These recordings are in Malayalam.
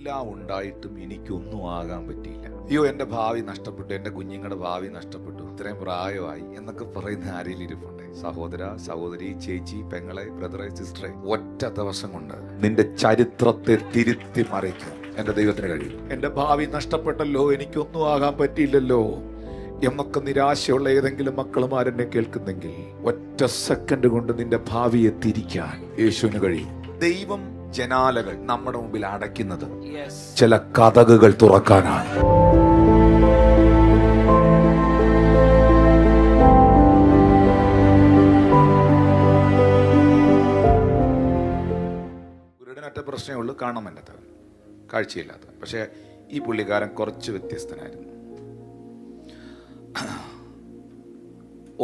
എല്ലാം ഉണ്ടായിട്ടും എനിക്കൊന്നും ആകാൻ പറ്റിയില്ല. അയ്യോ, എൻ്റെ ഭാവി നഷ്ടപ്പെട്ടു, എൻ്റെ കുഞ്ഞുങ്ങളുടെ ഭാവി നഷ്ടപ്പെട്ടു, ഇത്രയും പ്രായമായി എന്നൊക്കെ പറയുന്ന ആരെങ്കിലും ഇരിപ്പുണ്ട്? സഹോദര, സഹോദരി, ചേച്ചി, പെങ്ങളെ, ബ്രദറെ, സിസ്റ്ററെ, ഒറ്റ ദിവസം കൊണ്ട് നിന്റെ ചരിത്രത്തെ തിരുത്തി മറിക്കും എൻ്റെ ദൈവത്തിന് കഴിയും. എൻ്റെ ഭാവി നഷ്ടപ്പെട്ടല്ലോ, എനിക്കൊന്നും ആകാൻ പറ്റിയില്ലല്ലോ എന്നൊക്കെ നിരാശയുള്ള ഏതെങ്കിലും മക്കളുമാരെന്നെ കേൾക്കുന്നെങ്കിൽ ഒറ്റ സെക്കൻഡ് കൊണ്ട് നിന്റെ ഭാവിയെ തിരിക്കാൻ യേശുവിന് കഴിയും. ദൈവം ജനാലകൾ നമ്മുടെ മുമ്പിൽ അടയ്ക്കുന്നത് ചില കതകുകൾ തുറക്കാനാണ്. ഒരിടനൊറ്റ പ്രശ്നമേ ഉള്ളൂ, കാണാൻ പറ്റാത്ത, കാഴ്ചയില്ലാത്ത. പക്ഷേ ഈ പുള്ളിക്കാരൻ കുറച്ച് വ്യത്യസ്തനായിരുന്നു.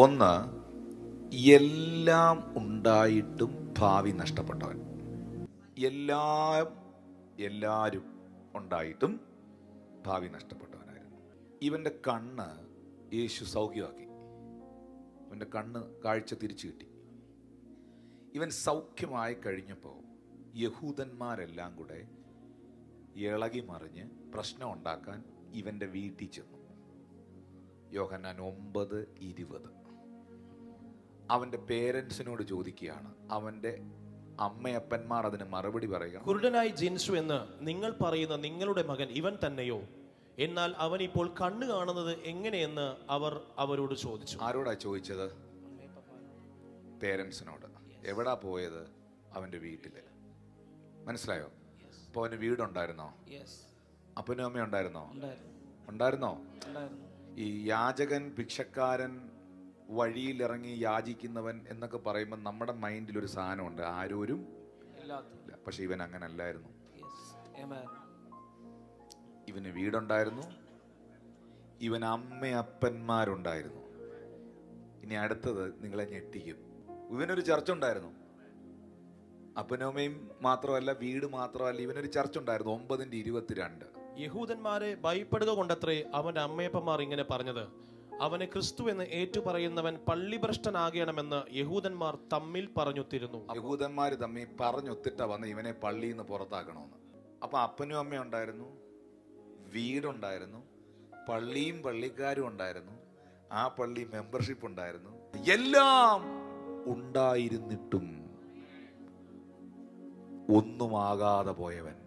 ഒന്ന്, എല്ലാം ഉണ്ടായിട്ടും ഭാവി നഷ്ടപ്പെട്ടവൻ. എല്ലാവരും ഉണ്ടായിട്ടും ഭാവി നഷ്ടപ്പെട്ടവനായിരുന്നു. ഇവന്റെ കണ്ണ് യേശു സൗഖ്യമാക്കി. ഇവന്റെ കണ്ണ് കാഴ്ച തിരിച്ചു കിട്ടി. ഇവൻ സൗഖ്യമായി കഴിഞ്ഞപ്പോൾ യഹൂദന്മാരെല്ലാം കൂടെ ഇളകി മറിഞ്ഞ് പ്രശ്നം ഉണ്ടാക്കാൻ ഇവന്റെ വീട്ടിൽ ചെന്നു. യോഹന്നാൻ 9:20. അവന്റെ പേരൻസിനോട് ചോദിക്കുകയാണ്. അവന്റെ അമ്മയപ്പന്മാർ അതിന് മറുപടി പറയുക, കുരുടനായി ജനിച്ചു എന്ന് നിങ്ങൾ പറയുന്ന നിങ്ങളുടെ മകൻ ഇവൻ തന്നെയോ? എന്നാൽ അവൻ ഇപ്പോൾ കണ്ണ് കാണുന്നത് എങ്ങനെയെന്ന് അവർ അവരോട് ചോദിച്ചു. ആരോടാ ചോദിച്ചത്? പേരൻസിനോട്. എവിടാ പോയത്? അവന്റെ വീട്ടില്. മനസ്സിലായോ? അപ്പൊ അവന് വീടുണ്ടായിരുന്നോ? അപ്പനും അമ്മ ഉണ്ടായിരുന്നോ? ഈ യാചകൻ, ഭിക്ഷക്കാരൻ, വഴിയിലിറങ്ങി യാചിക്കുന്നവൻ എന്നൊക്കെ പറയുമ്പോൾ നമ്മുടെ മൈൻഡിൽ ഒരു സാധനമുണ്ട്, ആരോരും ഇല്ല. പക്ഷെ ഇവൻ അങ്ങനെ അല്ലായിരുന്നു. ഇവന് വീടുണ്ടായിരുന്നു, ഇവൻ അമ്മയപ്പന്മാരുണ്ടായിരുന്നു. ഇനി അടുത്തത് നിങ്ങളെ ഞെട്ടിക്കും. ഇവനൊരു ചർച്ച ഉണ്ടായിരുന്നു. അപ്പനമ്മയും മാത്രമല്ല, വീട് മാത്രമല്ല, ഇവനൊരു ചർച്ച ഉണ്ടായിരുന്നു. 9:22. യഹൂദന്മാരെ ഭയപ്പെടുക കൊണ്ടത്രേ അവന്റെ അമ്മയപ്പന്മാർ ഇങ്ങനെ പറഞ്ഞത്. അവനെ ക്രിസ്തു എന്ന് ഏറ്റുപറയുന്നവൻ പള്ളിഭ്രഷ്ടനാകണമെന്ന് യഹൂദന്മാർ തമ്മിൽ പറഞ്ഞൊത്തിരുന്നു. യഹൂദന്മാർ തമ്മിൽ പറഞ്ഞൊത്തിട്ട വന്ന് ഇവനെ പള്ളിയിൽ നിന്ന് പുറത്താക്കണമെന്ന്. അപ്പൊ അപ്പനും അമ്മയും ഉണ്ടായിരുന്നു, വീടുണ്ടായിരുന്നു, പള്ളിയും പള്ളിക്കാരും ഉണ്ടായിരുന്നു, ആ പള്ളി മെമ്പർഷിപ്പ് ഉണ്ടായിരുന്നു. എല്ലാം ഉണ്ടായിരുന്നിട്ടും ഒന്നുമാകാതെ പോയവൻ.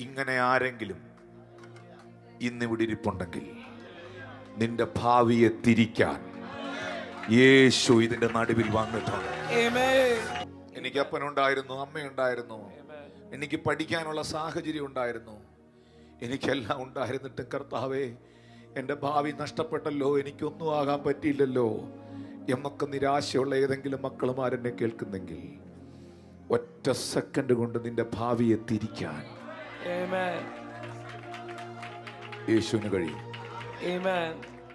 ഇങ്ങനെ ആരെങ്കിലും ഇന്നിവിടെ ഇരിപ്പുണ്ടെങ്കിൽ നിന്റെ ഭാവിയെ തിരിക്കാൻ യേശു ഇതിന്റെ നടുവിൽ വന്നിട്ടുണ്ട്. എനിക്ക് അപ്പനുണ്ടായിരുന്നു, അമ്മയുണ്ടായിരുന്നു, എനിക്ക് പഠിക്കാനുള്ള സാഹചര്യം ഉണ്ടായിരുന്നു, എനിക്കെല്ലാം ഉണ്ടായിരുന്നിട്ടും കർത്താവേ എൻ്റെ ഭാവി നഷ്ടപ്പെട്ടല്ലോ, എനിക്കൊന്നും ആകാൻ പറ്റിയില്ലല്ലോ എന്നൊക്കെ നിരാശയുള്ള ഏതെങ്കിലും മക്കളുമാരെന്നെ കേൾക്കുന്നെങ്കിൽ ഒറ്റ സെക്കൻഡ് കൊണ്ട് നിന്റെ ഭാവിയെ തിരിക്കാൻ യേശുവിന് കഴിയും.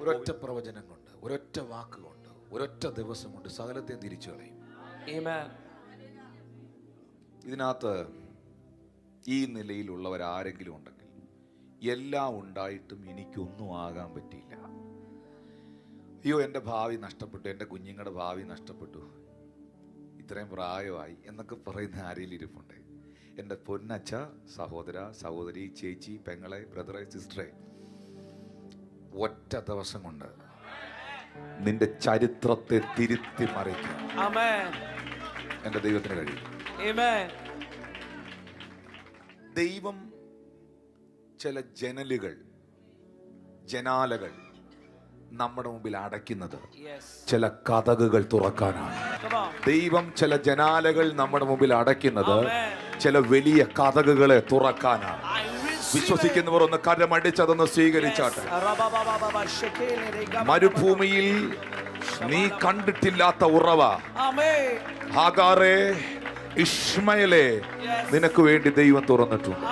ഒരൊറ്റ പ്രവചനം കൊണ്ട്, ഒരൊറ്റ വാക്ക് കൊണ്ട്, ഒരൊറ്റ ദിവസം കൊണ്ട് സകലത്തെ തിരിച്ചു കളയും. ഇതിനകത്ത് ഈ നിലയിലുള്ളവരാരെങ്കിലും ഉണ്ടെങ്കിൽ, എല്ലാം ഉണ്ടായിട്ടും എനിക്കൊന്നും ആകാൻ പറ്റിയില്ല, അയ്യോ എൻ്റെ ഭാവി നഷ്ടപ്പെട്ടു, എൻ്റെ കുഞ്ഞുങ്ങളുടെ ഭാവി നഷ്ടപ്പെട്ടു, ഇത്രയും പ്രായമായി എന്നൊക്കെ പറയുന്ന ആരെങ്കിലും ഇരിപ്പുണ്ട്? എൻ്റെ പൊന്നച്ഛ, സഹോദര, സഹോദരി, ചേച്ചി, പെങ്ങളെ, ബ്രദറെ, സിസ്റ്ററെ, ഒറ്റ ദിവസം കൊണ്ട് നിന്റെ ചരിത്രത്തെ തിരുത്തി മറിക്കും എൻ്റെ ദൈവത്തിന് കഴിയും. ദൈവം ചില ജനാലകൾ നമ്മുടെ മുമ്പിൽ അടയ്ക്കുന്നത് ചില കതകുകൾ തുറക്കാനാണ്. ദൈവം ചില ജനാലകൾ നമ്മുടെ മുമ്പിൽ അടയ്ക്കുന്നത് ചില വലിയ കതകുകളെ തുറക്കാനാണ്. വിശ്വസിക്കുന്നവർ ഒന്ന് കരമടിച്ചതൊന്ന് സ്വീകരിച്ചാട്ടെ. മരുഭൂമിയിൽ നീ കണ്ടിട്ടില്ലാത്ത ഉറവ, ഹാഗാറേ, ഇശ്മയേലേ, നിനക്ക് വേണ്ടി ദൈവം തുറന്നിട്ടുണ്ട്.